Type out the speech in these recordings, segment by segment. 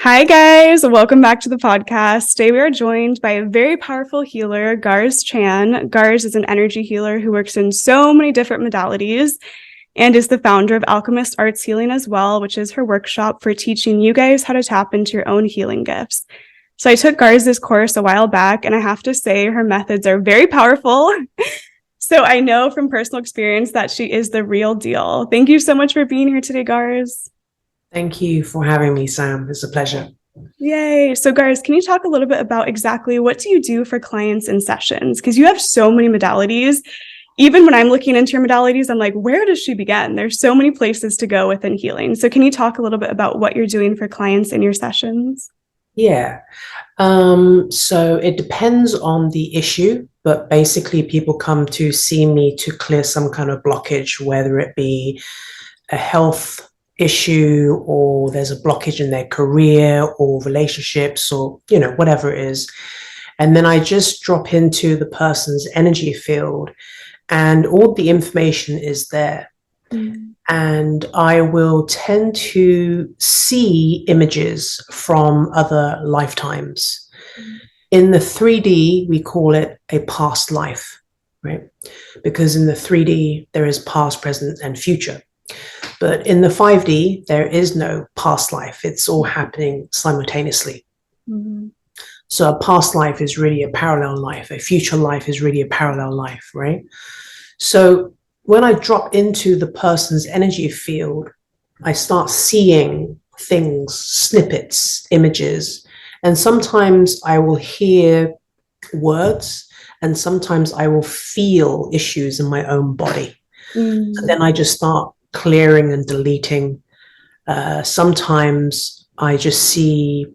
Hi, guys. Welcome back to the podcast. Today, we are joined by a very powerful healer, Garz Chan. Garz is an energy healer who works in so many different modalities and is the founder of Alchemist Arts Healing as well, which is her workshop for teaching you guys how to tap into your own healing gifts. So I took Garz's course a while back, and I have to say her methods are very powerful. So I know from personal experience that she is the real deal. Thank you so much for being here today, Garz. Thank you for having me, Sam. It's a pleasure. Yay. So Garz, can you talk a little bit about exactly what do you do for clients in sessions? Because you have so many modalities. Even when I'm looking into your modalities, I'm like, where does she begin? There's so many places to go within healing. So can you talk a little bit about what you're doing for clients in your sessions? Yeah. So it depends on the issue, but basically people come to see me to clear some kind of blockage, whether it be a health issue or there's a blockage in their career or relationships or, whatever it is. And then I just drop into the person's energy field and all the information is there. And I will tend to see images from other lifetimes. In the 3D, we call it a past life, right? Because in the 3D, there is past, present, and future. But in the 5D, there is no past life. It's all happening simultaneously. Mm-hmm. So a past life is really a parallel life. A future life is really a parallel life, right? So when I drop into the person's energy field, I start seeing things, snippets, images, and sometimes I will hear words, and sometimes I will feel issues in my own body. And then I just start clearing and deleting. Sometimes I just see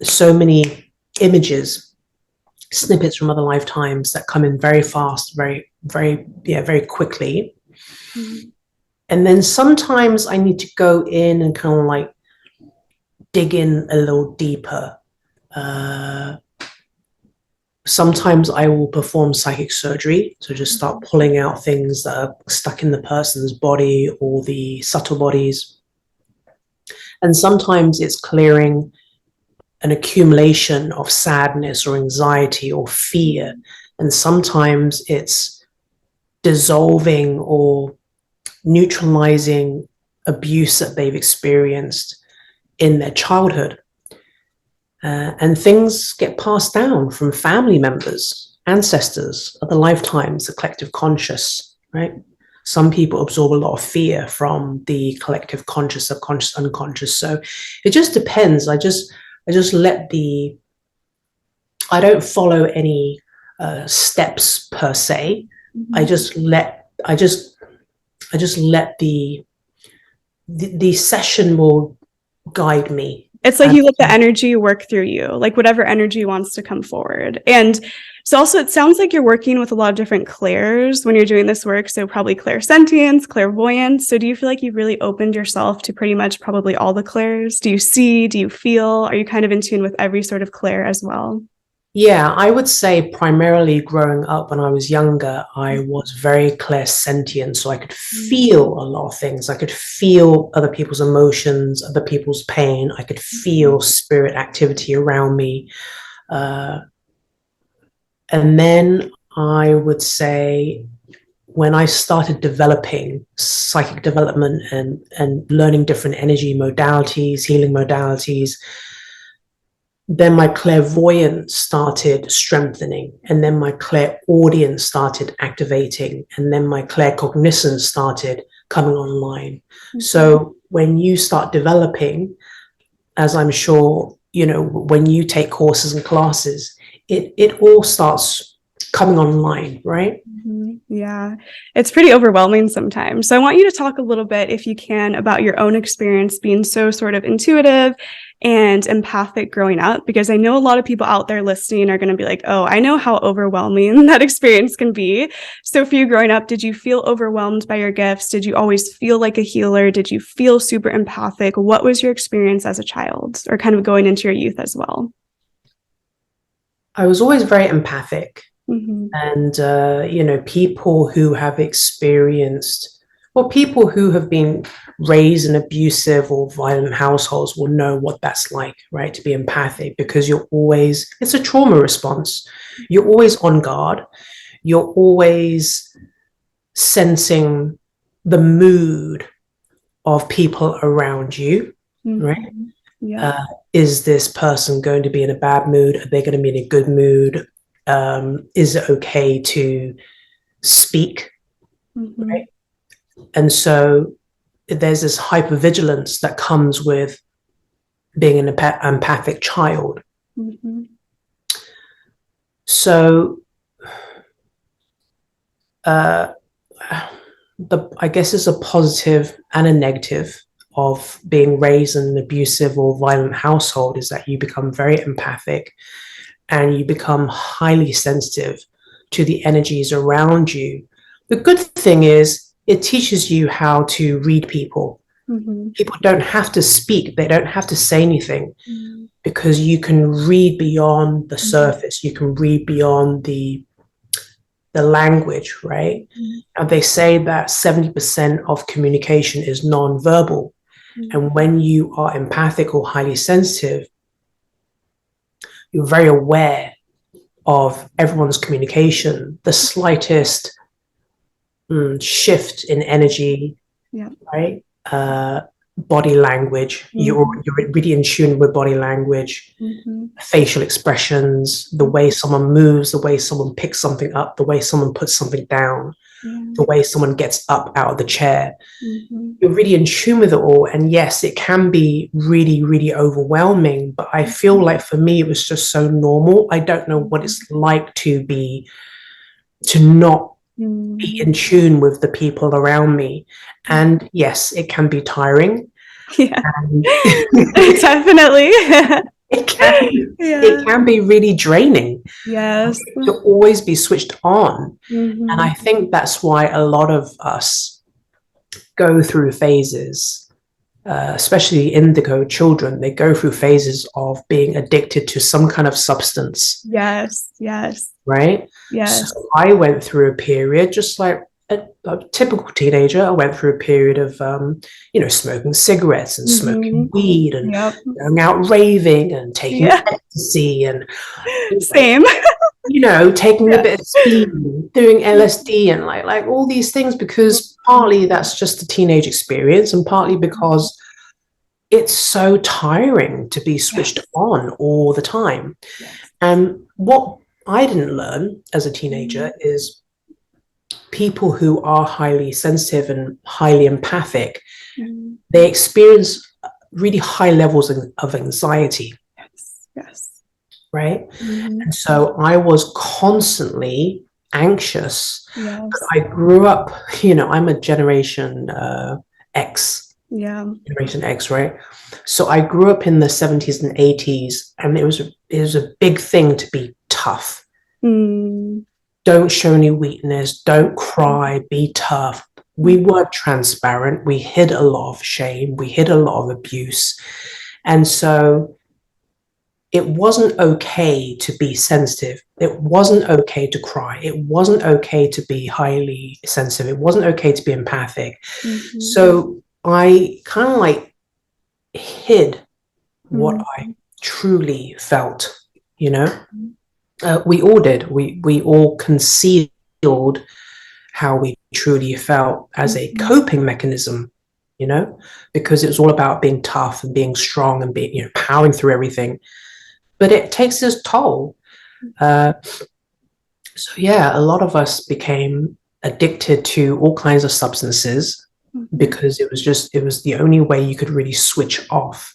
so many images, snippets from other lifetimes that come in very fast, very quickly. And then sometimes I need to go in and kind of like dig in a little deeper. Sometimes I will perform psychic surgery, so just start pulling out things that are stuck in the person's body or the subtle bodies. And sometimes it's clearing an accumulation of sadness or anxiety or fear. And sometimes it's dissolving or neutralizing abuse that they've experienced in their childhood. And things get passed down from family members, ancestors, other lifetimes, the collective conscious, right? Some people absorb a lot of fear from the collective conscious, subconscious, unconscious. So it just depends. I just let I don't follow any steps per se. Mm-hmm. I just let the session will guide me. It's like you let the energy work through you, like whatever energy wants to come forward. And so also it sounds like you're working with a lot of different clairs when you're doing this work. So probably clairsentience, clairvoyance. So do you feel like you've really opened yourself to pretty much probably all the clairs? Do you see? Do you feel? Are you kind of in tune with every sort of clair as well? Yeah, I would say primarily growing up when I was younger, I was very clairsentient. So I could feel a lot of things. I could feel other people's emotions, other people's pain. I could feel spirit activity around me. And then I would say when I started developing psychic development and learning different energy modalities, healing modalities, then my clairvoyance started strengthening, and then my clairaudience started activating, and then my claircognizance started coming online. Mm-hmm. So when you start developing, as I'm sure, when you take courses and classes, it all starts coming online, right? Mm-hmm. Yeah, it's pretty overwhelming sometimes. So I want you to talk a little bit, if you can, about your own experience being so sort of intuitive and empathic growing up, because I know a lot of people out there listening are going to be like, oh, I know how overwhelming that experience can be. So for you growing up, did you feel overwhelmed by your gifts? Did you always feel like a healer? Did you feel super empathic? What was your experience as a child, or kind of going into your youth as well? I was always very empathic. Mm-hmm. And, people who have experienced Well, people who have been raised in abusive or violent households will know what that's like, right? To be empathic, because it's a trauma response. You're always on guard. You're always sensing the mood of people around you, right? Yeah. Is this person going to be in a bad mood? Are they going to be in a good mood? Is it okay to speak, right? And so there's this hypervigilance that comes with being an empathic child. So I guess it's a positive and a negative of being raised in an abusive or violent household is that you become very empathic and you become highly sensitive to the energies around you. The good thing is it teaches you how to read people. People don't have to speak. They don't have to say anything because you can read beyond the surface. You can read beyond the language, right? And they say that 70% of communication is non-verbal. And when you are empathic or highly sensitive, you're very aware of everyone's communication, the slightest shift in energy, right? Body language. You're really in tune with body language, facial expressions, the way someone moves, the way someone picks something up, the way someone puts something down, the way someone gets up out of the chair. You're really in tune with it all. And yes, it can be really, really overwhelming, but I feel like for me, it was just so normal. I don't know what it's like to not be in tune with the people around me. And yes, it can be tiring. Yeah, definitely. It can be really draining. Yes. To always be switched on. And I think that's why a lot of us go through phases, especially indigo children, they go through phases of being addicted to some kind of substance. Yes. Right? Yes. So I went through a period, just like a typical teenager, I went through a period of, smoking cigarettes and smoking weed and going out raving and taking ecstasy and same, taking a bit of speed, doing LSD and like all these things, because partly that's just a teenage experience and partly because it's so tiring to be switched on all the time. And what I didn't learn as a teenager is people who are highly sensitive and highly empathic, they experience really high levels of anxiety. Yes. Right? And so I was constantly anxious. But I grew up, I'm a Generation X. Generation X, right? So I grew up in the 70s and 80s, and it was a big thing to be tough. Don't show any weakness, don't cry, be tough. We weren't transparent. We hid a lot of shame. We hid a lot of abuse. And so it wasn't okay to be sensitive. It wasn't okay to cry. It wasn't okay to be highly sensitive. It wasn't okay to be empathic. So I kind of like hid what I truly felt, we all did. We all concealed how we truly felt as a coping mechanism, because it was all about being tough and being strong and being, powering through everything. But it takes its toll. A lot of us became addicted to all kinds of substances because it was the only way you could really switch off.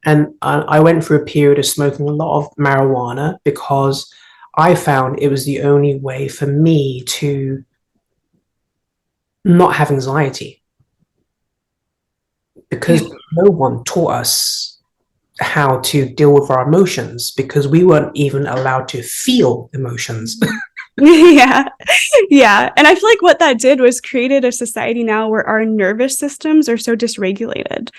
And I went through a period of smoking a lot of marijuana because I found it was the only way for me to not have anxiety, because no one taught us how to deal with our emotions, because we weren't even allowed to feel emotions. Yeah. And I feel like what that did was created a society now where our nervous systems are so dysregulated.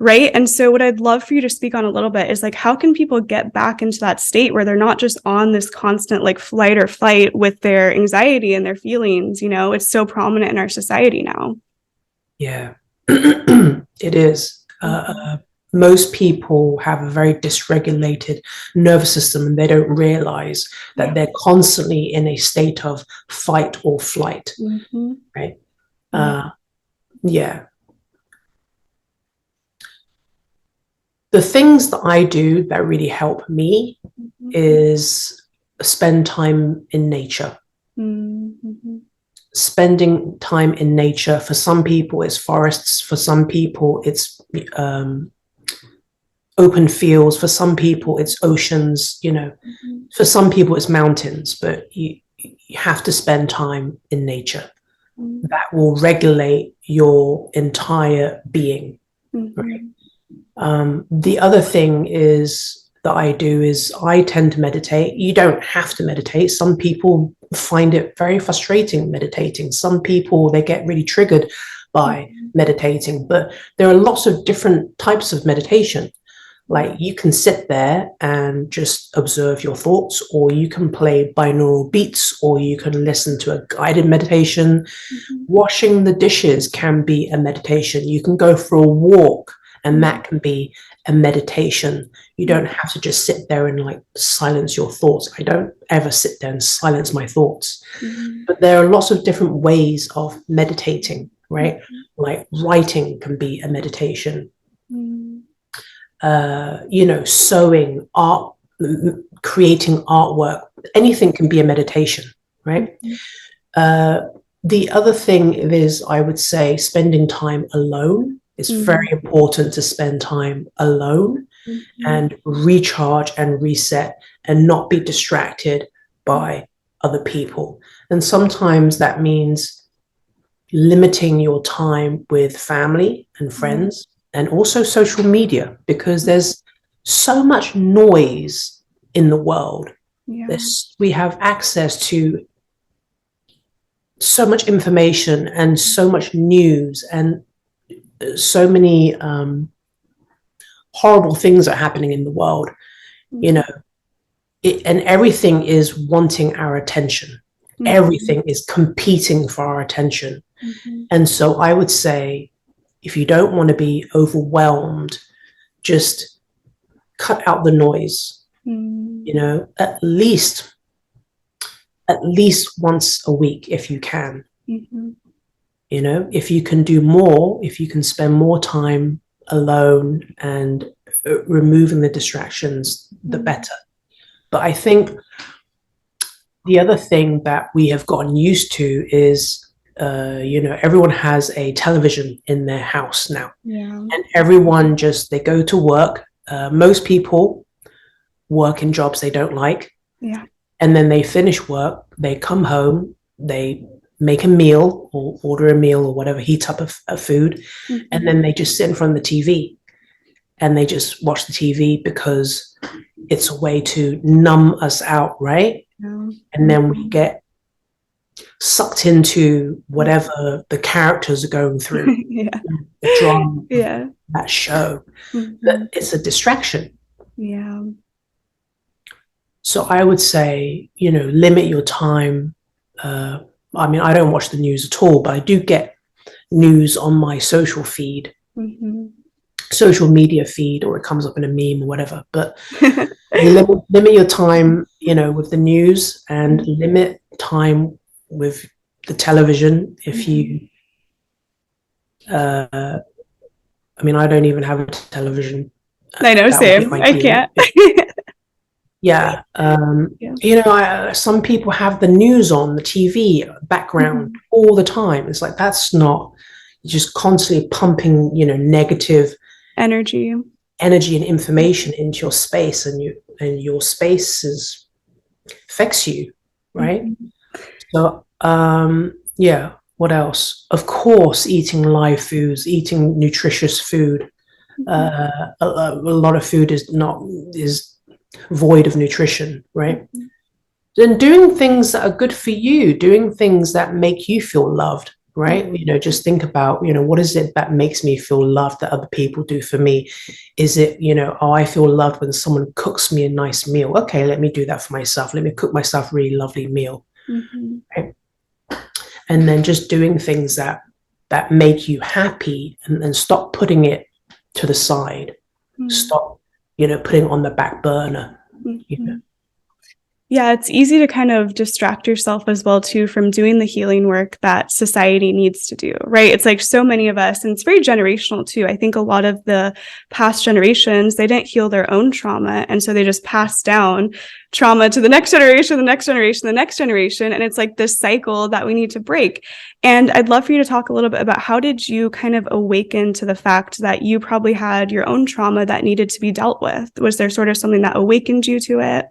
Right. And so what I'd love for you to speak on a little bit is like, how can people get back into that state where they're not just on this constant like flight or fight with their anxiety and their feelings? It's so prominent in our society now. Yeah, it is. Most people have a very dysregulated nervous system, and they don't realize that they're constantly in a state of fight or flight, right? Yeah. The things that I do that really help me is spend time in nature. Spending time in nature, for some people it's forests, for some people it's open fields, for some people it's oceans, for some people it's mountains, but you have to spend time in nature. That will regulate your entire being, right? The other thing is that I do is I tend to meditate. You don't have to meditate. Some people find it very frustrating meditating. Some people, they get really triggered by meditating, but there are lots of different types of meditation. Like you can sit there and just observe your thoughts, or you can play binaural beats, or you can listen to a guided meditation. Washing the dishes can be a meditation. You can go for a walk, and that can be a meditation. You don't have to just sit there and like silence your thoughts. I don't ever sit there and silence my thoughts. But there are lots of different ways of meditating, right? Like writing can be a meditation. Sewing, art, creating artwork, anything can be a meditation, right? The other thing is, I would say, spending time alone. It's very important to spend time alone and recharge and reset and not be distracted by other people. And sometimes that means limiting your time with family and friends and also social media, because there's so much noise in the world. We have access to so much information and so much news, and so many horrible things are happening in the world, and everything is wanting our attention. Everything is competing for our attention. And so I would say, if you don't want to be overwhelmed, just cut out the noise, at least once a week if you can. If you can do more, if you can spend more time alone and removing the distractions, the better. But I think the other thing that we have gotten used to is, everyone has a television in their house now. And everyone they go to work. Most people work in jobs they don't like. And then they finish work, they come home, they make a meal or order a meal or whatever, heat up a food, and then they just sit in front of the TV and they just watch the TV because it's a way to numb us out, right? And then we get sucked into whatever the characters are going through, the drama, that show. It's a distraction. So I would say, limit your time. I don't watch the news at all, but I do get news on my social feed, social media feed, or it comes up in a meme or whatever. But you limit your time, with the news, and limit time with the television. If you, I don't even have a television. I know, same. I can't. Some people have the news on the TV background all the time. It's like, that's not, just constantly pumping, negative energy and information into your space, and your space affects you, right? So, what else? Of course, eating live foods, eating nutritious food. A lot of food is void of nutrition, right? Then doing things that are good for you, doing things that make you feel loved, right? Just think about, what is it that makes me feel loved that other people do for me? Is it, I feel loved when someone cooks me a nice meal. Okay, let me do that for myself. Let me cook myself a really lovely meal. Right? And then just doing things that that make you happy, and stop putting it to the side. Stop, putting it on the back burner. Yeah, it's easy to kind of distract yourself as well, too, from doing the healing work that society needs to do, right? It's like so many of us, and it's very generational, too. I think a lot of the past generations, they didn't heal their own trauma. And so they just passed down trauma to the next generation, the next generation, the next generation. And it's like this cycle that we need to break. And I'd love for you to talk a little bit about how did you kind of awaken to the fact that you probably had your own trauma that needed to be dealt with? Was there sort of something that awakened you to it?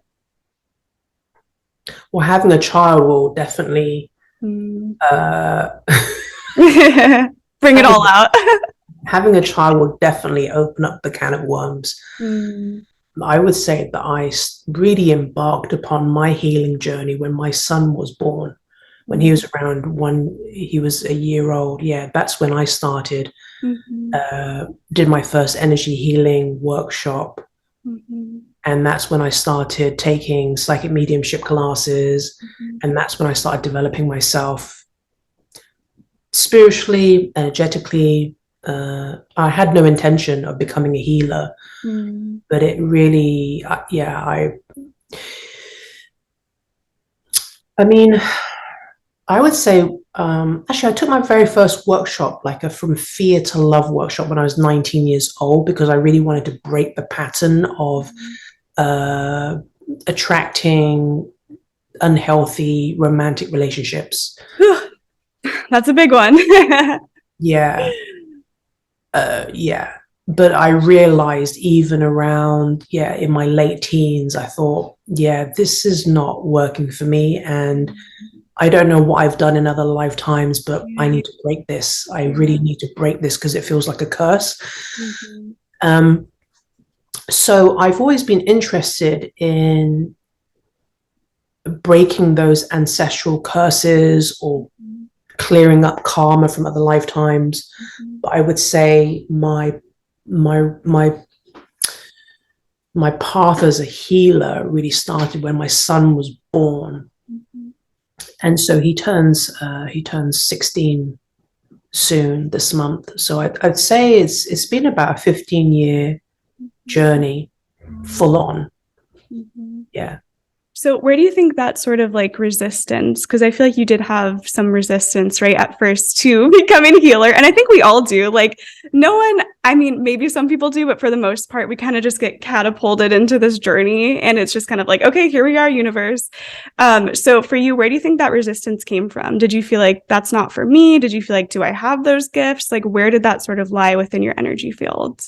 Well, having a child will definitely bring it all out. Having a child will definitely open up the can of worms. I would say that I really embarked upon my healing journey when my son was born. When he was he was a year old. Yeah, that's when I started. Did my first energy healing workshop. And that's when I started taking psychic mediumship classes. And that's when I started developing myself spiritually, energetically. I had no intention of becoming a healer, but it really, I would say, actually, I took my very first workshop, like a From Fear to Love workshop, when I was 19 years old, because I really wanted to break the pattern of attracting unhealthy romantic relationships. That's a big one. Yeah. But I realized even around, in my late teens, I thought, this is not working for me. And I don't know what I've done in other lifetimes, but I need to break this. I really need to break this because it feels like a curse. So I've always been interested in breaking those ancestral curses or clearing up karma from other lifetimes. But I would say my path as a healer really started when my son was born. And so he turns 16 soon this month. So I'd say it's been about a 15-year journey, full on. Yeah. So where do you think that sort of like resistance, because I feel like you did have some resistance right at first to becoming a healer, and I think we all do, like no one, I mean, maybe some people do, but for the most part we kind of just get catapulted into this journey, and it's just kind of like, okay, here we are, universe. So for you, where do you think that resistance came from? Did you feel like that's not for me? Did you feel like, do I have those gifts? Like, where did that sort of lie within your energy field?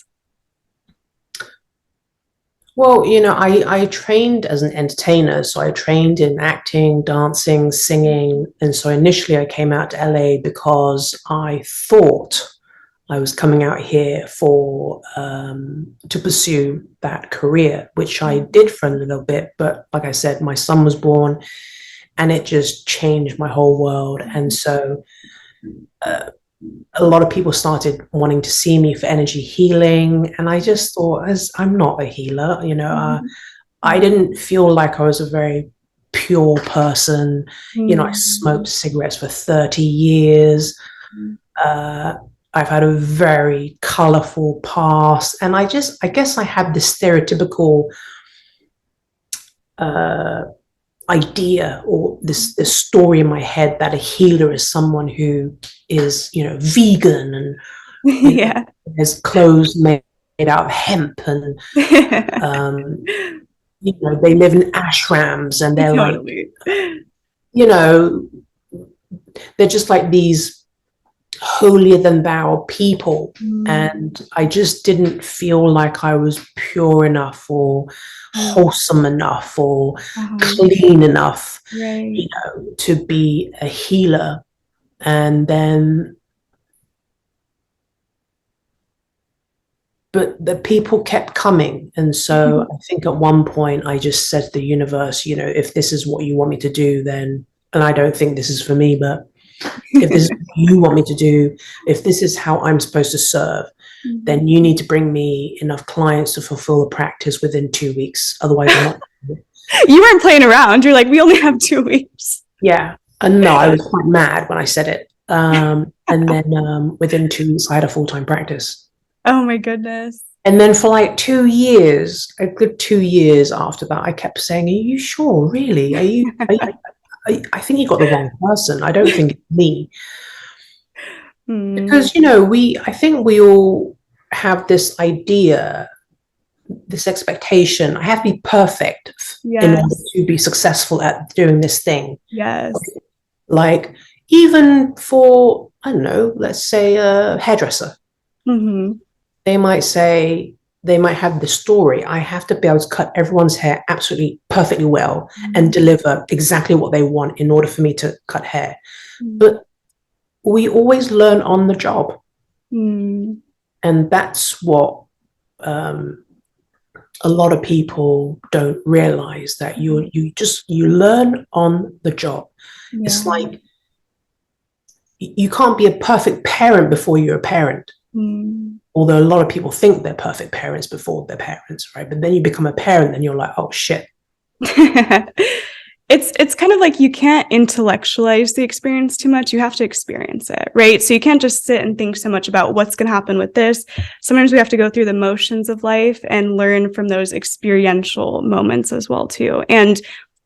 Well, I trained as an entertainer, so I trained in acting, dancing, singing. And so initially I came out to LA because I thought I was coming out here to pursue that career, which I did for a little bit. But like I said, my son was born and it just changed my whole world. And so a lot of people started wanting to see me for energy healing. And I just thought, I'm not a healer, I didn't feel like I was a very pure person. I smoked cigarettes for 30 years. I've had a very colorful past. And I guess I had this stereotypical idea or this story in my head that a healer is someone who is vegan and has clothes made out of hemp and they live in ashrams and they're totally. They're just like these holier than thou people. And I just didn't feel like I was pure enough or wholesome enough or clean enough, to be a healer. And then, but the people kept coming. And so I think at one point I just said to the universe, if this is what you want me to do, then, and I don't think this is for me, but if this is what you want me to do, if this is how I'm supposed to serve, then you need to bring me enough clients to fulfill the practice within 2 weeks. Otherwise, I'm not. You weren't playing around. You're like, we only have 2 weeks. Yeah. And no, I was quite mad when I said it. And then within 2 weeks, I had a full-time practice. Oh my goodness. And then for like 2 years, a good 2 years after that, I kept saying, "Are you sure? Really? I think you got the wrong person. I don't think it's me." Hmm. Because, I think we all have this idea, this expectation. I have to be perfect in order Yes. to be successful at doing this thing. Yes. Like, even for, I don't know, let's say a hairdresser, Hmm. they might say, they might have the story. I have to be able to cut everyone's hair absolutely perfectly well and deliver exactly what they want in order for me to cut hair. But we always learn on the job. Mm. And that's what um, a lot of people don't realize, that you learn on the job. It's Yeah. like you can't be a perfect parent before you're a parent. Mm. Although a lot of people think they're perfect parents before they're parents, right? But then you become a parent and you're like, oh shit. It's kind of like you can't intellectualize the experience too much. You have to experience it, right? So you can't just sit and think so much about what's going to happen with this. Sometimes we have to go through the motions of life and learn from those experiential moments as well too. And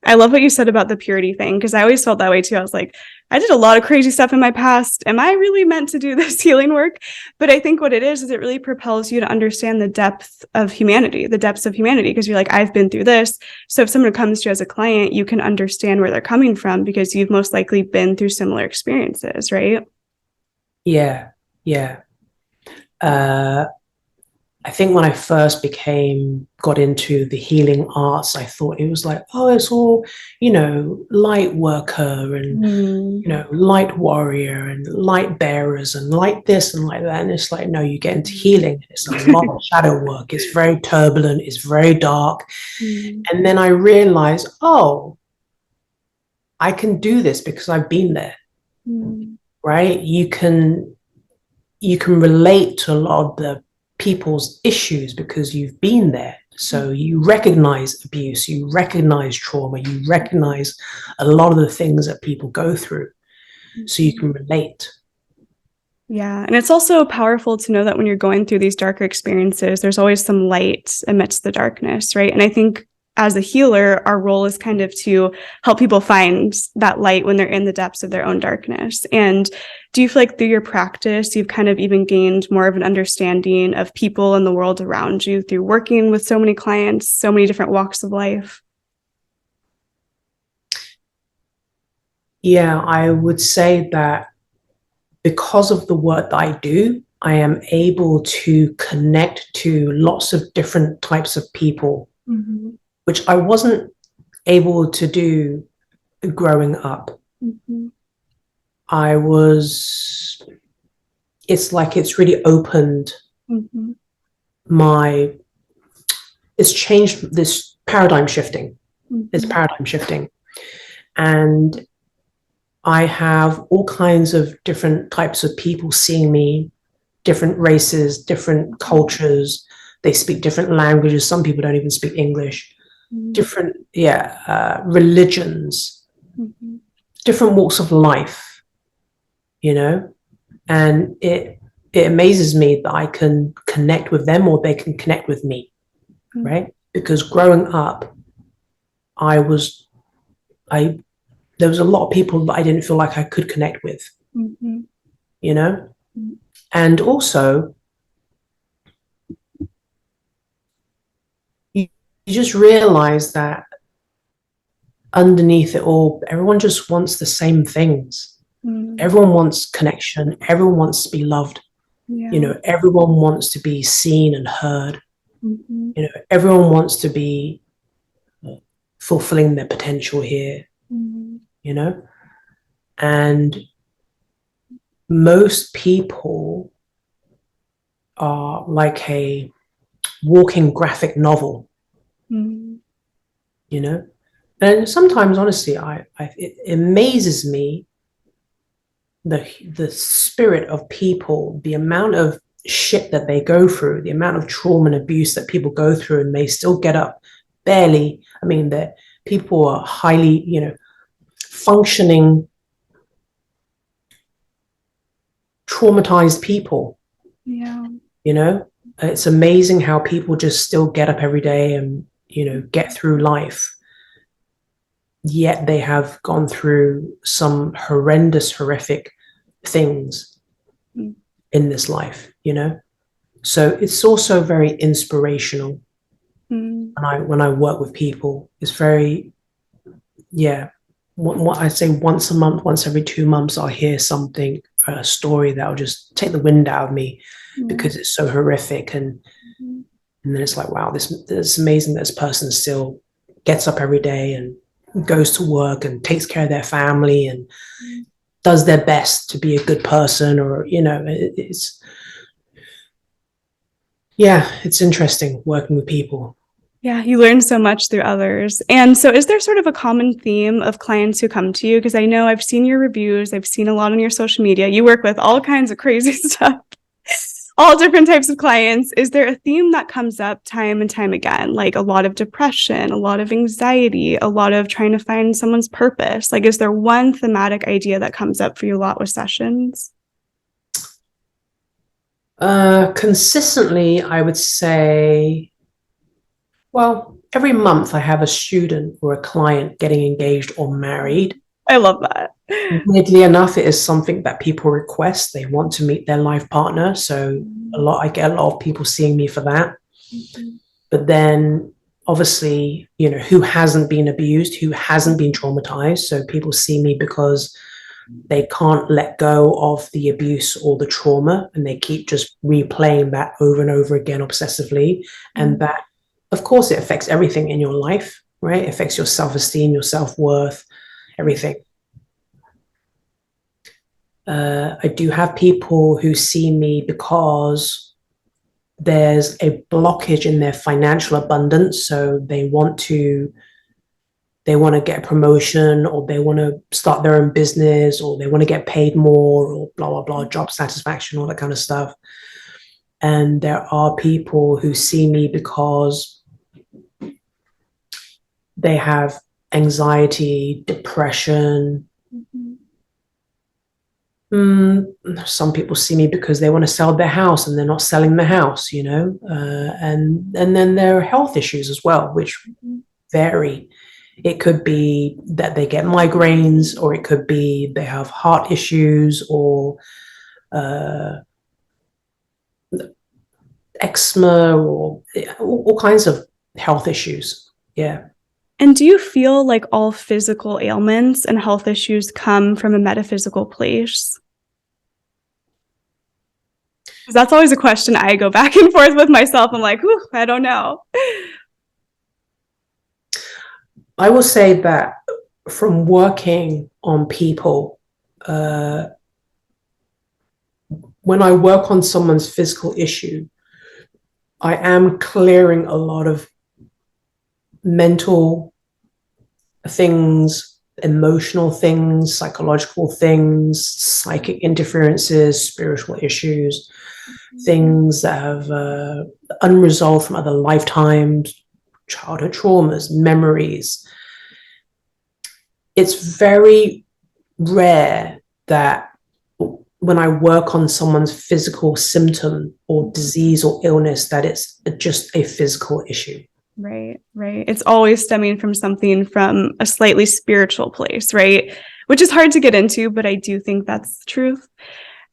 I love what you said about the purity thing, because I always felt that way too. I was like, I did a lot of crazy stuff in my past. Am I really meant to do this healing work? But I think what it is it really propels you to understand the depth of humanity, because you're like, I've been through this. So if someone comes to you as a client, you can understand where they're coming from because you've most likely been through similar experiences, right? Yeah, yeah. Uh, I think when I first got into the healing arts, I thought it was like, oh, it's all, light worker and, Mm. light warrior and light bearers and light this and like that. And it's like, no, you get into healing. It's a lot of shadow work. It's very turbulent. It's very dark. Mm. And then I realized, oh, I can do this because I've been there, Mm. right? You can relate to a lot of the people's issues because you've been there. So you recognize abuse, you recognize trauma, you recognize a lot of the things that people go through. So you can relate. Yeah. And it's also powerful to know that when you're going through these darker experiences, there's always some light amidst the darkness, right? And I think as a healer, our role is kind of to help people find that light when they're in the depths of their own darkness. And do you feel like through your practice, you've kind of even gained more of an understanding of people and the world around you through working with so many clients, so many different walks of life? Yeah, I would say that because of the work that I do, I am able to connect to lots of different types of people, which I wasn't able to do growing up. I was, it's like it's really opened my, it's changed this paradigm shifting. It's paradigm shifting. And I have all kinds of different types of people seeing me, different races, different cultures. They speak different languages. Some people don't even speak English. Different, religions, different walks of life, and it amazes me that I can connect with them or they can connect with me, right? Because growing up, I was, I there was a lot of people that I didn't feel like I could connect with, and also you just realize that underneath it all, everyone just wants the same things. Everyone wants connection. Everyone wants to be loved. Everyone wants to be seen and heard. Everyone wants to be fulfilling their potential here, and most people are like a walking graphic novel, and sometimes, honestly, it amazes me the spirit of people, the amount of shit that they go through, the amount of trauma and abuse that people go through, and they still get up barely. I mean, that people are highly, functioning traumatized people, Yeah. you know? It's amazing how people just still get up every day and, you know, get through life, yet they have gone through some horrendous, horrific things Mm. in this life, you know? So it's also very inspirational. Mm. When I work with people, it's very, yeah. What I say, once a month, once every 2 months, I'll hear something, a story that'll just take the wind out of me Mm. because it's so horrific, Mm. and then it's like, wow, this amazing that this person still gets up every day and goes to work and takes care of their family and does their best to be a good person, or you know, it's, yeah, it's interesting working with people. Yeah, you learn so much through others. And so is there sort of a common theme of clients who come to you? Because I know I've seen your reviews, I've seen a lot on your social media. You work with all kinds of crazy stuff, all different types of clients. Is there a theme that comes up time and time again? Like a lot of depression, a lot of anxiety, a lot of trying to find someone's purpose? Like, is there one thematic idea that comes up for you a lot with sessions? Consistently, I would say, well, every month I have a student or a client getting engaged or married. I love that. Weirdly enough, it is something that people request. They want to meet their life partner. So I get a lot of people seeing me for that. Mhm. But then obviously, you know, who hasn't been abused, who hasn't been traumatized? So people see me because they can't let go of the abuse or the trauma, and they keep just replaying that over and over again obsessively. And that, of course, it affects everything in your life, right? It affects your self-esteem, your self-worth, everything. I do have people who see me because there's a blockage in their financial abundance. So they want to get a promotion, or they want to start their own business, or they want to get paid more, or blah, blah, blah, job satisfaction, all that kind of stuff. And there are people who see me because they have anxiety, depression. Mhm. Some people see me because they want to sell their house and they're not selling the house, you know, and then there are health issues as well, which vary. It could be that they get migraines, or it could be they have heart issues, or uh, eczema, or all kinds of health issues. Yeah. And do you feel like all physical ailments and health issues come from a metaphysical place? Because that's always a question I go back and forth with myself. I'm like, whew, I don't know. I will say that from working on people, uh, when I work on someone's physical issue, I am clearing a lot of mental things, emotional things, psychological things, psychic interferences, spiritual issues, things that have unresolved from other lifetimes, childhood traumas, memories. It's very rare that when I work on someone's physical symptom or disease or illness, that it's just a physical issue. Right, right. It's always stemming from something from a slightly spiritual place, right? Which is hard to get into, but I do think that's the truth.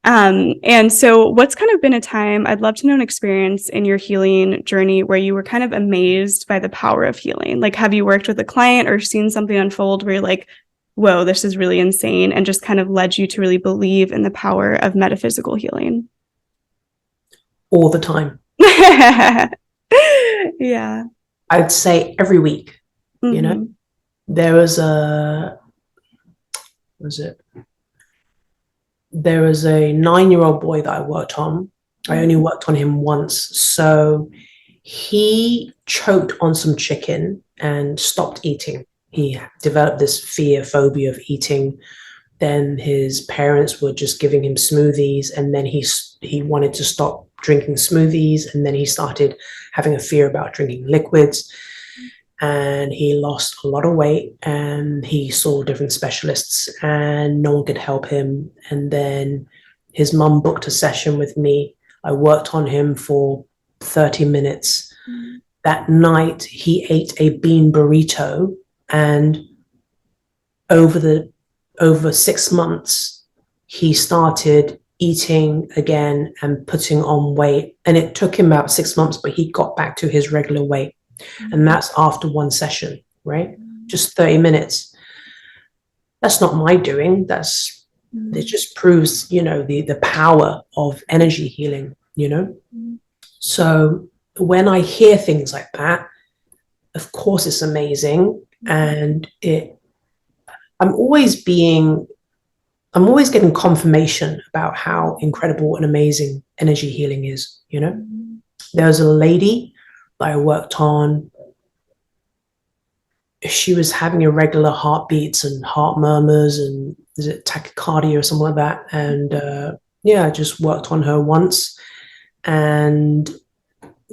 And so what's kind of been a time, I'd love to know an experience in your healing journey where you were kind of amazed by the power of healing. Like, have you worked with a client or seen something unfold where you're like, whoa, this is really insane, and just kind of led you to really believe in the power of metaphysical healing? All the time. Yeah. I'd say every week, you know. Mm-hmm. There was a, was it? There was a 9-year-old boy that I worked on. I only worked on him once. So he choked on some chicken and stopped eating. He developed this fear, phobia of eating. Then his parents were just giving him smoothies, and then he wanted to stop drinking smoothies, and then he started having a fear about drinking liquids, and he lost a lot of weight, and he saw different specialists and no one could help him. And then His mum booked a session with me. I worked on him for 30 minutes. That night, he ate a bean burrito, and over 6 months, he started eating again and putting on weight. And it took him about 6 months, but he got back to his regular weight. And that's after one session, right? Just 30 minutes. That's not my doing. It just proves, the power of energy healing, So when I hear things like that, of course it's amazing. And I'm always getting confirmation about how incredible and amazing energy healing is, There was a lady that I worked on. She was having irregular heartbeats and heart murmurs and is it tachycardia or something like that. And I just worked on her once and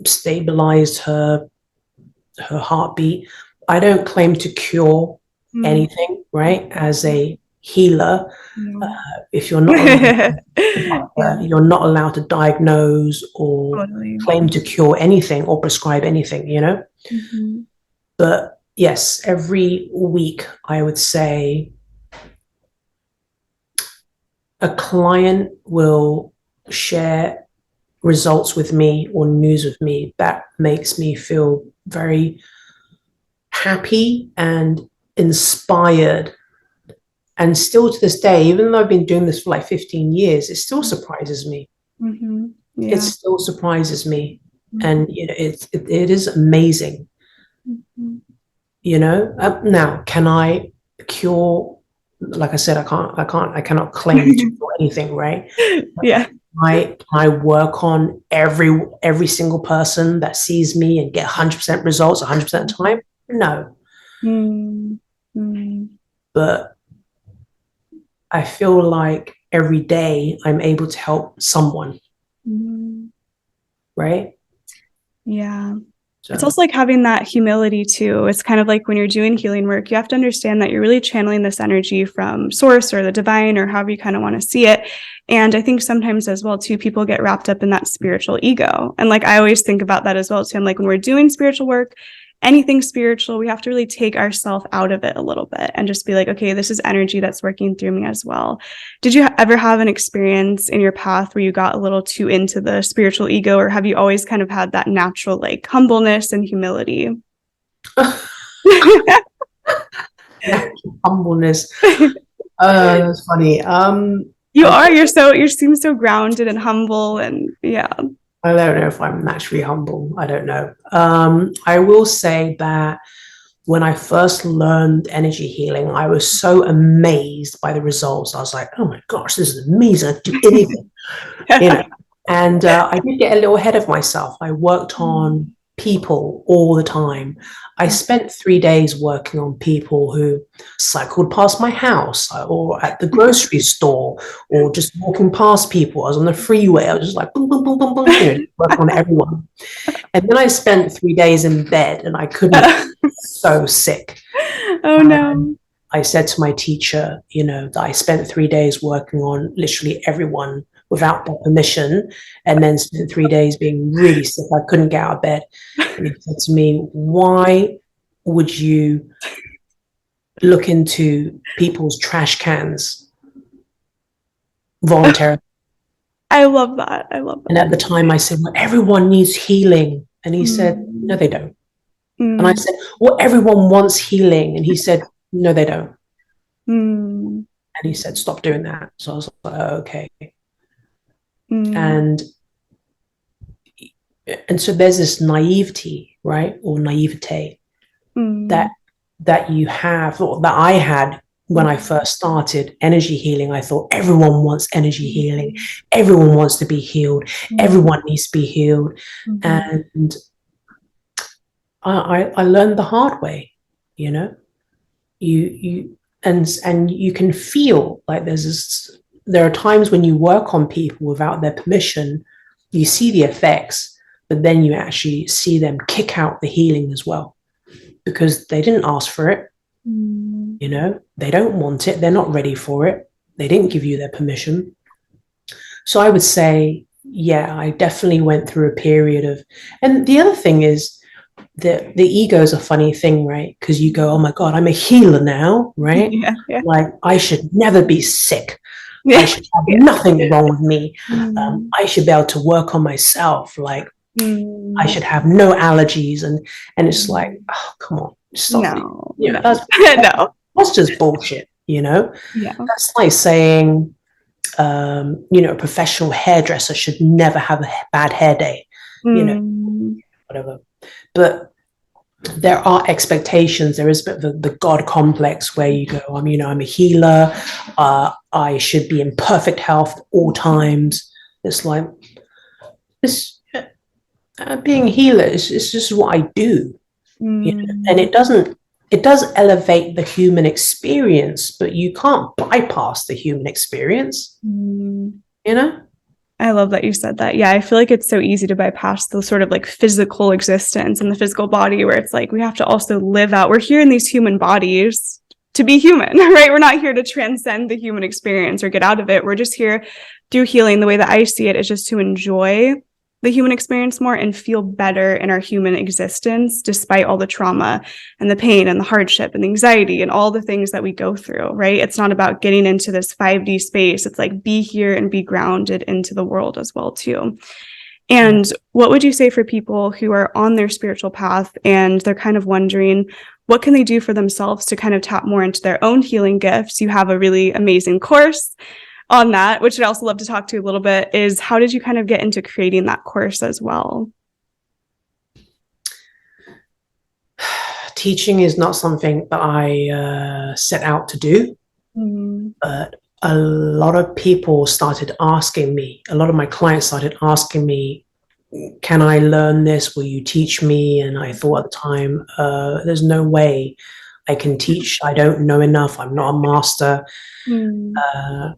stabilized her heartbeat. I don't claim to cure anything, right? As a healer, if you're not you're not allowed to diagnose or claim to cure anything or prescribe anything, But yes, every week I would say a client will share results with me or news with me that makes me feel very happy and inspired. And still to this day, even though I've been doing this for like 15 years, it still surprises me. It still surprises me. And it is amazing. Now, can I cure? Like I said, I cannot claim to cure anything, right? Yeah. Can I work on every single person that sees me and get 100% results 100% of the time? No. But I feel like every day I'm able to help someone. Right? Yeah. So. It's also like having that humility too. It's kind of like when you're doing healing work, you have to understand that you're really channeling this energy from source or the divine or however you kind of want to see it. And I think sometimes as well too, people get wrapped up in that spiritual ego. And like, I always think about that as well too. I'm like, when we're doing spiritual work, anything spiritual, we have to really take ourselves out of it a little bit and just be like, okay, this is energy that's working through me as well. Did you ever have an experience in your path where you got a little too into the spiritual ego, or have you always kind of had that natural like humbleness and humility? Humbleness. That's funny. You seem so grounded and humble, and yeah. I don't know if I'm naturally humble. I don't know. I will say that when I first learned energy healing, I was so amazed by the results. I was like, oh my gosh, this is amazing. I can do anything. And I did get a little ahead of myself. I worked on people all the time. I spent 3 days working on people who cycled past my house or at the grocery store or just walking past people. I was on the freeway. I was just like, boom, boom, boom, boom, boom, work on everyone. And then I spent 3 days in bed and I couldn't, so sick. Oh, no. I said to my teacher, that I spent 3 days working on literally everyone without their permission, and then spent 3 days being really sick. I couldn't get out of bed. And he said to me, why would you look into people's trash cans voluntarily? I love that. And at the time I said, well, everyone needs healing. And he said, no, they don't. And I said, well, everyone wants healing. And he said, no, they don't. And he said, stop doing that. So I was like, oh, okay. And so there's this naivety, right? Or naivete that you have, or that I had when I first started energy healing. I thought everyone wants energy healing. Everyone wants to be healed. Everyone needs to be healed. And I learned the hard way, you can feel like there are times when you work on people without their permission, you see the effects, but then you actually see them kick out the healing as well, because they didn't ask for it. They don't want it. They're not ready for it. They didn't give you their permission. So I would say, yeah, I definitely went through a period of, and the other thing is that the ego is a funny thing, right? Because you go, oh my God, I'm a healer now, right? Yeah, yeah, Like I should never be sick. I yeah. should have nothing wrong with me. Mm, I should be able to work on myself. Like I mm, should have no allergies. And it's like, mm. oh, come on, stop it. No, You know, no, no. that's just bullshit, you know? Yeah. That's like saying, a professional hairdresser should never have a bad hair day, you know, Mm, whatever. But there are expectations. There is a bit of the God complex where you go, I'm a healer. I should be in perfect health at all times. It's like this being a healer is just what I do, and mm, it does elevate the human experience, but you can't bypass the human experience, mm. you know? I love that you said that. Yeah, I feel like it's so easy to bypass the sort of like physical existence and the physical body where it's like we have to also live out. We're here in these human bodies to be human, right? We're not here to transcend the human experience or get out of it. We're just here through healing. The way that I see it is just to enjoy the human experience more and feel better in our human existence, despite all the trauma and the pain and the hardship and the anxiety and all the things that we go through, right? It's not about getting into this 5D space. It's like be here and be grounded into the world as well, too. And what would you say for people who are on their spiritual path and they're kind of wondering, what can they do for themselves to kind of tap more into their own healing gifts? You have a really amazing course on that, which I'd also love to talk to a little bit, is how did you kind of get into creating that course as well? Teaching is not something that I set out to do, but a lot of people started asking me, a lot of my clients started asking me, can I learn this? Will you teach me? And I thought at the time, there's no way I can teach. I don't know enough. I'm not a master. Uh,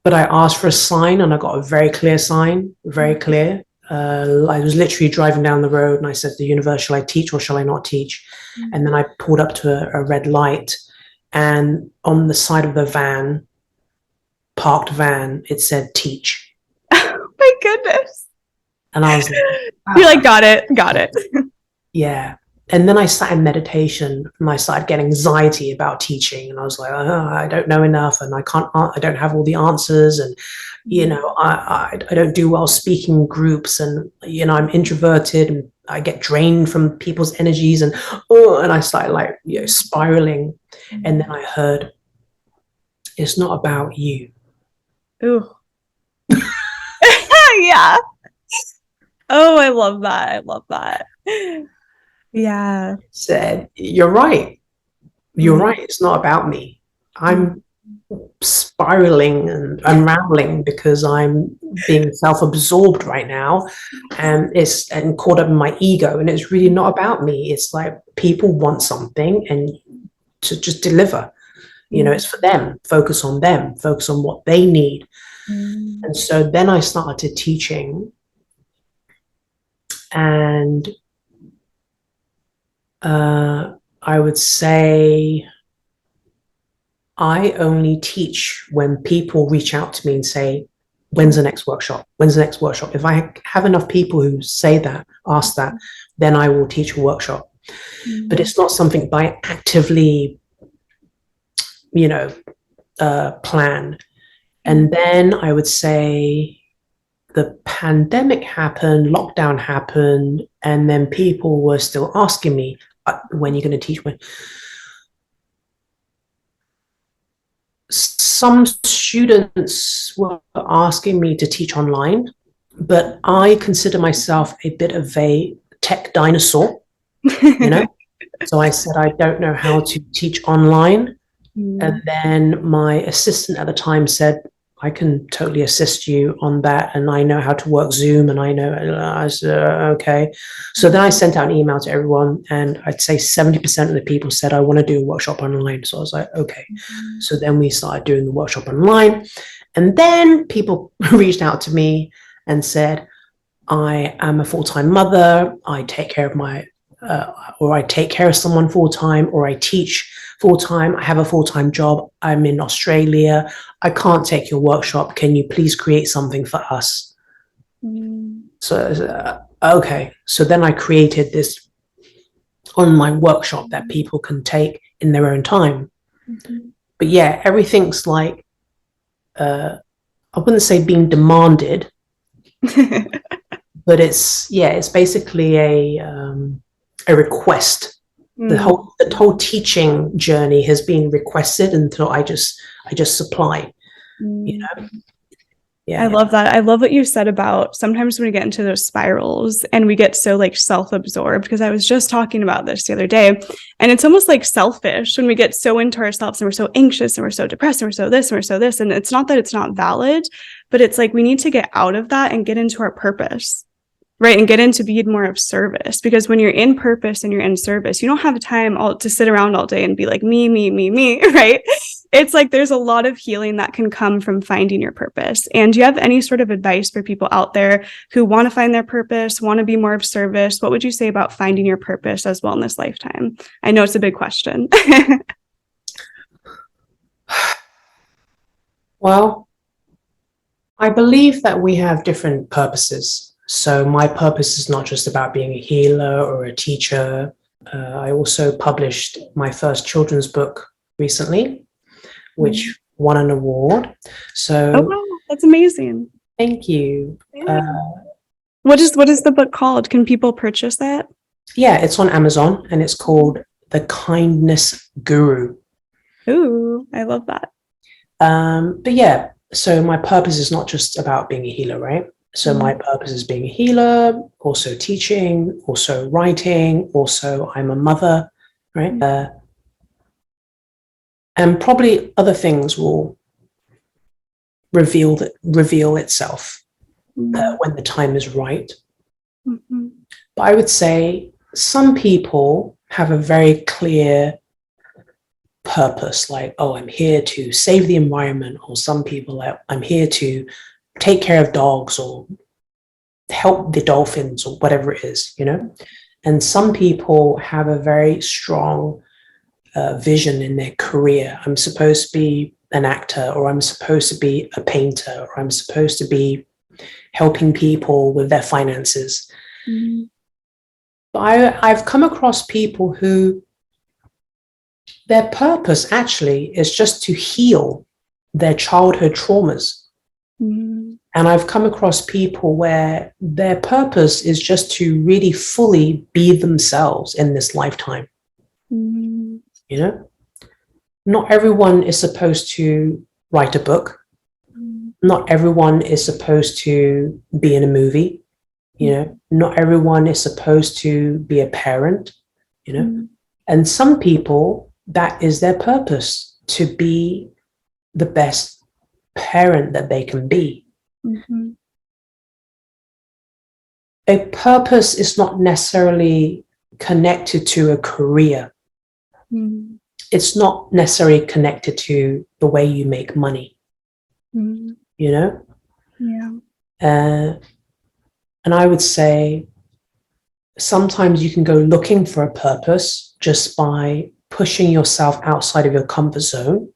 but I asked for a sign and I got a very clear sign, very clear. I was literally driving down the road and I said to the universe, shall I teach or shall I not teach? And then I pulled up to a red light, and on the side of the van, parked van, it said teach. Oh my goodness. And I was like, You're like, got it. yeah. And then I sat in meditation and I started getting anxiety about teaching. And I was like, oh, I don't know enough and I don't have all the answers. And, I don't do well speaking in groups, and, I'm introverted and I get drained from people's energies, and I started like, spiraling. And then I heard, it's not about you. Ooh. Yeah. Oh, I love that. I love that. Yeah. Said, you're right. You're right. It's not about me. I'm spiraling and unraveling because I'm being self-absorbed right now, and caught up in my ego, and it's really not about me. It's like people want something and to just deliver. It's for them. Focus on them. Focus on what they need. And so then I started teaching, and I would say I only teach when people reach out to me and say, when's the next workshop? When's the next workshop? If I have enough people who say that, ask that, then I will teach a workshop. But it's not something I actively, plan. And then I would say the pandemic happened, lockdown happened, and then people were still asking me, when are you going to teach? When? Some students were asking me to teach online, but I consider myself a bit of a tech dinosaur, So I said, I don't know how to teach online. And then my assistant at the time said, I can totally assist you on that. And I know how to work Zoom, and I said, okay. So then I sent out an email to everyone, and I'd say 70% of the people said, I want to do a workshop online. So I was like, okay. So then we started doing the workshop online. And then people reached out to me and said, I am a full-time mother. I take care of or I take care of someone full-time, or I teach full-time. I have a full-time job. I'm in Australia. I can't take your workshop. Can you please create something for us? So, okay. So then I created this online workshop that people can take in their own time. But yeah, everything's like, I wouldn't say being demanded, but it's basically a request. The whole teaching journey has been requested until I just supply, you know. Yeah, I love that. I love what you said about sometimes when we get into those spirals and we get so like self-absorbed, because I was just talking about this the other day, and it's almost like selfish when we get so into ourselves and we're so anxious and we're so depressed and we're so this and we're so this. And it's not that it's not valid, but it's like we need to get out of that and get into our purpose. Right. And get into being more of service, because when you're in purpose and you're in service, you don't have time to sit around all day and be like me, right? It's like there's a lot of healing that can come from finding your purpose. And do you have any sort of advice for people out there who want to find their purpose, want to be more of service? What would you say about finding your purpose as well in this lifetime? I know it's a big question. Well, I believe that we have different purposes. So my purpose is not just about being a healer or a teacher. I also published my first children's book recently, which won an award. So, oh wow, that's amazing. Thank you. Yeah. What is the book called? Can people purchase that? Yeah, it's on Amazon and it's called The Kindness Guru. Ooh, I love that. But yeah, so my purpose is not just about being a healer, right? So my purpose is being a healer, also teaching, also writing, also I'm a mother, right? And probably other things will reveal itself when the time is right. But I would say some people have a very clear purpose, like, oh, I'm here to save the environment, or some people like, I'm here to take care of dogs or help the dolphins or whatever it is, you know. And some people have a very strong vision in their career. I'm supposed to be an actor, or I'm supposed to be a painter, or I'm supposed to be helping people with their finances. But I've come across people who their purpose actually is just to heal their childhood traumas. And I've come across people where their purpose is just to really fully be themselves in this lifetime. You know, not everyone is supposed to write a book. Not everyone is supposed to be in a movie. You know, not everyone is supposed to be a parent, you know. And some people, that is their purpose, to be the best parent that they can be. A purpose is not necessarily connected to a career. It's not necessarily connected to the way you make money. You know? Yeah. And I would say sometimes you can go looking for a purpose just by pushing yourself outside of your comfort zone,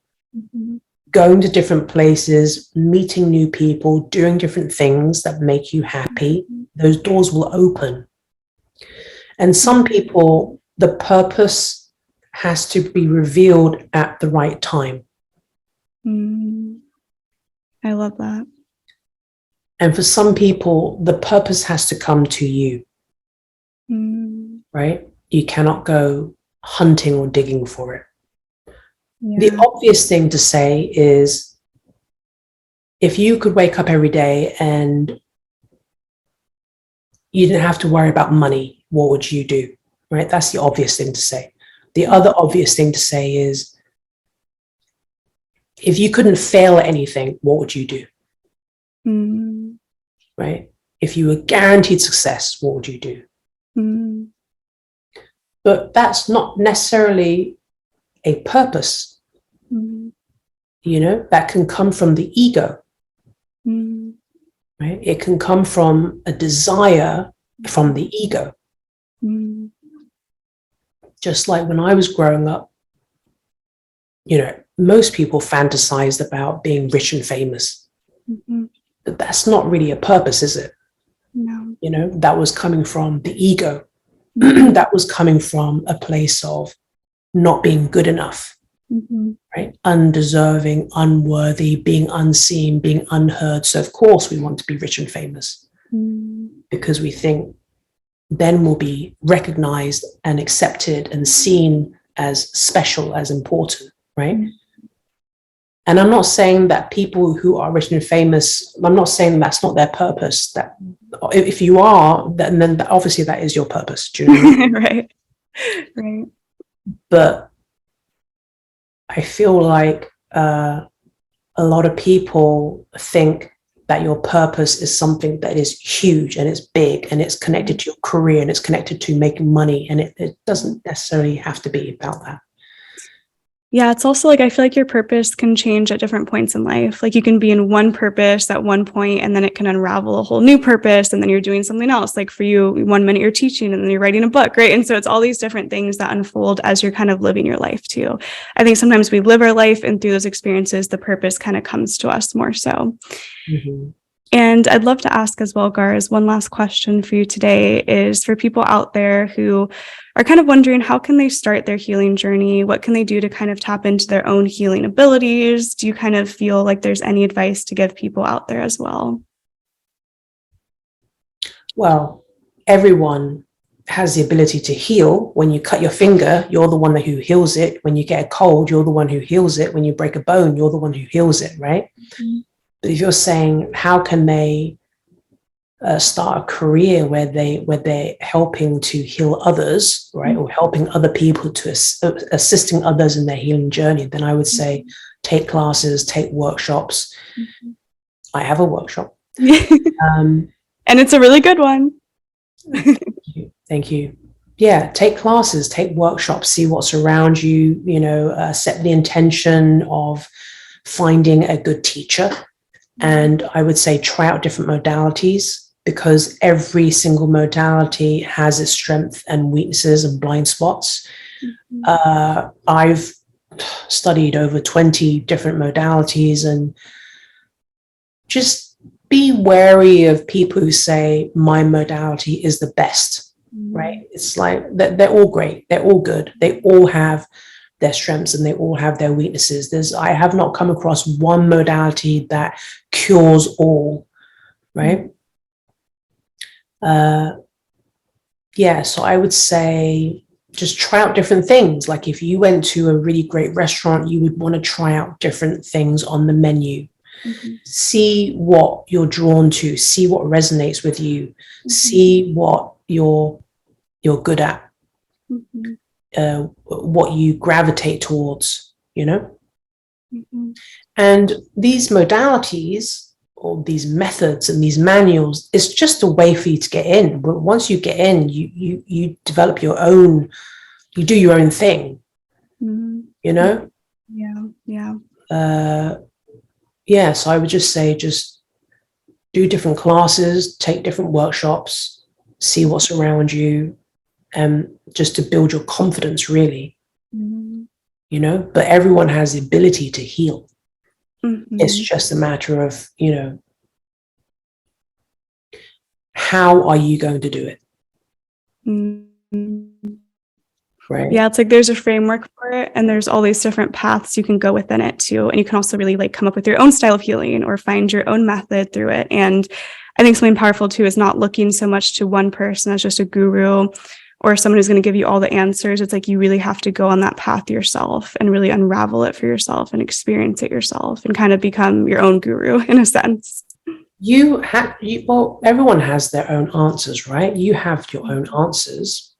going to different places, meeting new people, doing different things that make you happy. Those doors will open. And some people, the purpose has to be revealed at the right time. I love that. And for some people, the purpose has to come to you, right? You cannot go hunting or digging for it. The obvious thing to say is, if you could wake up every day and you didn't have to worry about money, what would you do? Right? That's the obvious thing to say. The other obvious thing to say is, if you couldn't fail at anything, what would you do? Right? If you were guaranteed success, what would you do? But that's not necessarily a purpose. You know, that can come from the ego. Right? It can come from a desire from the ego. Just like when I was growing up, most people fantasized about being rich and famous, but that's not really a purpose, is it? No. That was coming from the ego. That was coming from a place of not being good enough, right? Undeserving, unworthy, being unseen, being unheard. So of course we want to be rich and famous because we think then we'll be recognized and accepted and seen as special, as important, right? And I'm not saying that people who are rich and famous, I'm not saying that's not their purpose. That if you are, then obviously that is your purpose. Do you know what I mean? Right. But I feel like a lot of people think that your purpose is something that is huge and it's big and it's connected to your career and it's connected to making money. And it doesn't necessarily have to be about that. Yeah, it's also like I feel like your purpose can change at different points in life. Like you can be in one purpose at one point and then it can unravel a whole new purpose and then you're doing something else. Like for you, 1 minute you're teaching and then you're writing a book, right? And so it's all these different things that unfold as you're kind of living your life too. I think sometimes we live our life and through those experiences, the purpose kind of comes to us more so. And I'd love to ask as well, Garz, one last question for you today is for people out there who are kind of wondering how can they start their healing journey? What can they do to kind of tap into their own healing abilities? Do you kind of feel like there's any advice to give people out there as well? Well, everyone has the ability to heal. When you cut your finger, you're the one who heals it. When you get a cold, you're the one who heals it. When you break a bone, you're the one who heals it, right? But if you're saying, how can they start a career where they're helping to heal others, right, or helping other people to assisting others in their healing journey, then I would say take classes, take workshops. I have a workshop, and it's a really good one. Thank you. Yeah, take classes, take workshops, see what's around you. Set the intention of finding a good teacher. And I would say try out different modalities because every single modality has its strengths and weaknesses and blind spots. I've studied over 20 different modalities and just be wary of people who say my modality is the best, right? It's like they're all great. They're all good. They all have their strengths and they all have their weaknesses. I have not come across one modality that cures all, right? So I would say just try out different things. Like if you went to a really great restaurant, you would want to try out different things on the menu. See what you're drawn to, see what resonates with you, see what you're good at. What you gravitate towards, and these modalities or these methods and these manuals, it's just a way for you to get in. But once you get in, you develop your own, you do your own thing, So I would just say, just do different classes, take different workshops, see what's around you, just to build your confidence, really, but everyone has the ability to heal. It's just a matter of, how are you going to do it? Right. Yeah, it's like there's a framework for it and there's all these different paths you can go within it too. And you can also really like come up with your own style of healing or find your own method through it. And I think something powerful too is not looking so much to one person as just a guru or someone who's going to give you all the answers. It's like you really have to go on that path yourself and really unravel it for yourself and experience it yourself and kind of become your own guru in a sense. Everyone has their own answers, right? You have your own answers,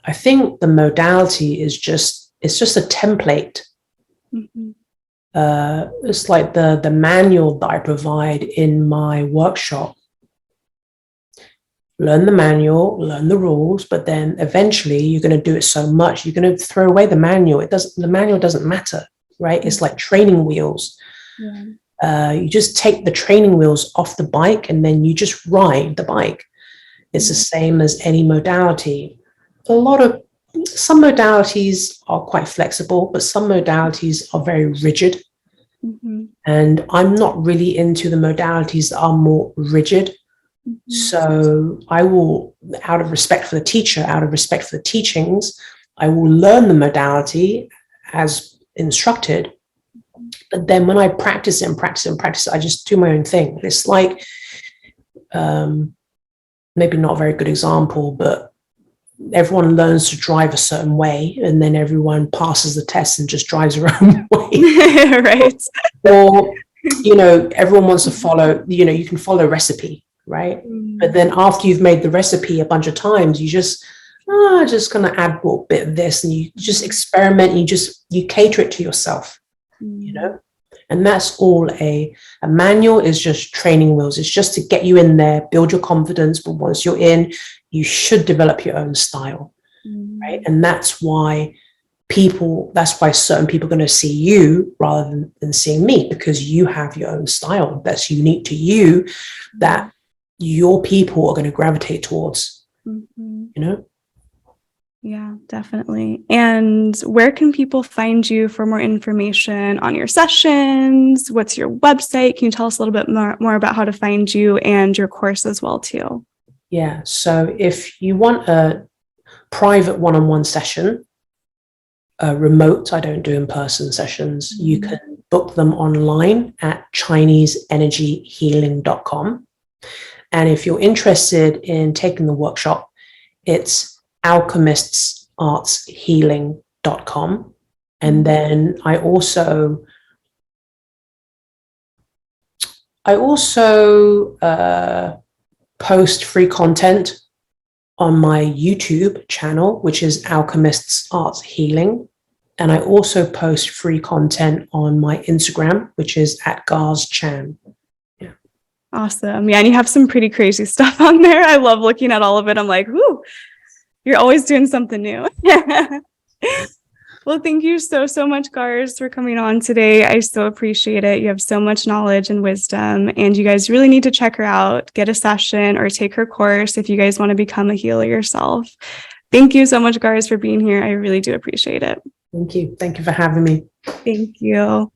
I think the modality is just a template. It's like the manual that I provide in my workshop. Learn the manual, learn the rules, but then eventually you're going to do it so much, you're going to throw away the manual. The manual doesn't matter, right? It's like training wheels. You just take the training wheels off the bike and then you just ride the bike. It's the same as any modality. A lot of Some modalities are quite flexible, but some modalities are very rigid. And I'm not really into the modalities that are more rigid. So I will, out of respect for the teacher, out of respect for the teachings, I will learn the modality as instructed. But then when I practice it and practice it and practice it, I just do my own thing. It's like, maybe not a very good example, but everyone learns to drive a certain way, and then everyone passes the test and just drives their own way. Right. Or, everyone wants to follow, you can follow a recipe, right? But then after you've made the recipe a bunch of times, you just going to add a bit of this, and you just experiment, you cater it to yourself, and that's all a manual is just training wheels. It's just to get you in there, build your confidence. But once you're in, you should develop your own style, right? And that's why certain people are going to see you rather than seeing me, because you have your own style that's unique to you, that your people are going to gravitate towards, Yeah, definitely. And where can people find you for more information on your sessions? What's your website? Can you tell us a little bit more about how to find you and your course as well, too? Yeah. So if you want a private one-on-one session, remote, I don't do in-person sessions, you can book them online at ChineseEnergyHealing.com. And if you're interested in taking the workshop, it's alchemistsartshealing.com. And then I also post free content on my YouTube channel, which is Alchemists Arts Healing. And I also post free content on my Instagram, which is at Garz Chan. Yeah. Awesome. Yeah, and you have some pretty crazy stuff on there. I love looking at all of it. I'm like, whoo, you're always doing something new. Well, thank you so much, Garz, for coming on today. I so appreciate it. You have so much knowledge and wisdom, and you guys really need to check her out, get a session, or take her course if you guys want to become a healer yourself. Thank you so much, Garz, for being here. I really do appreciate it. Thank you. Thank you for having me. Thank you.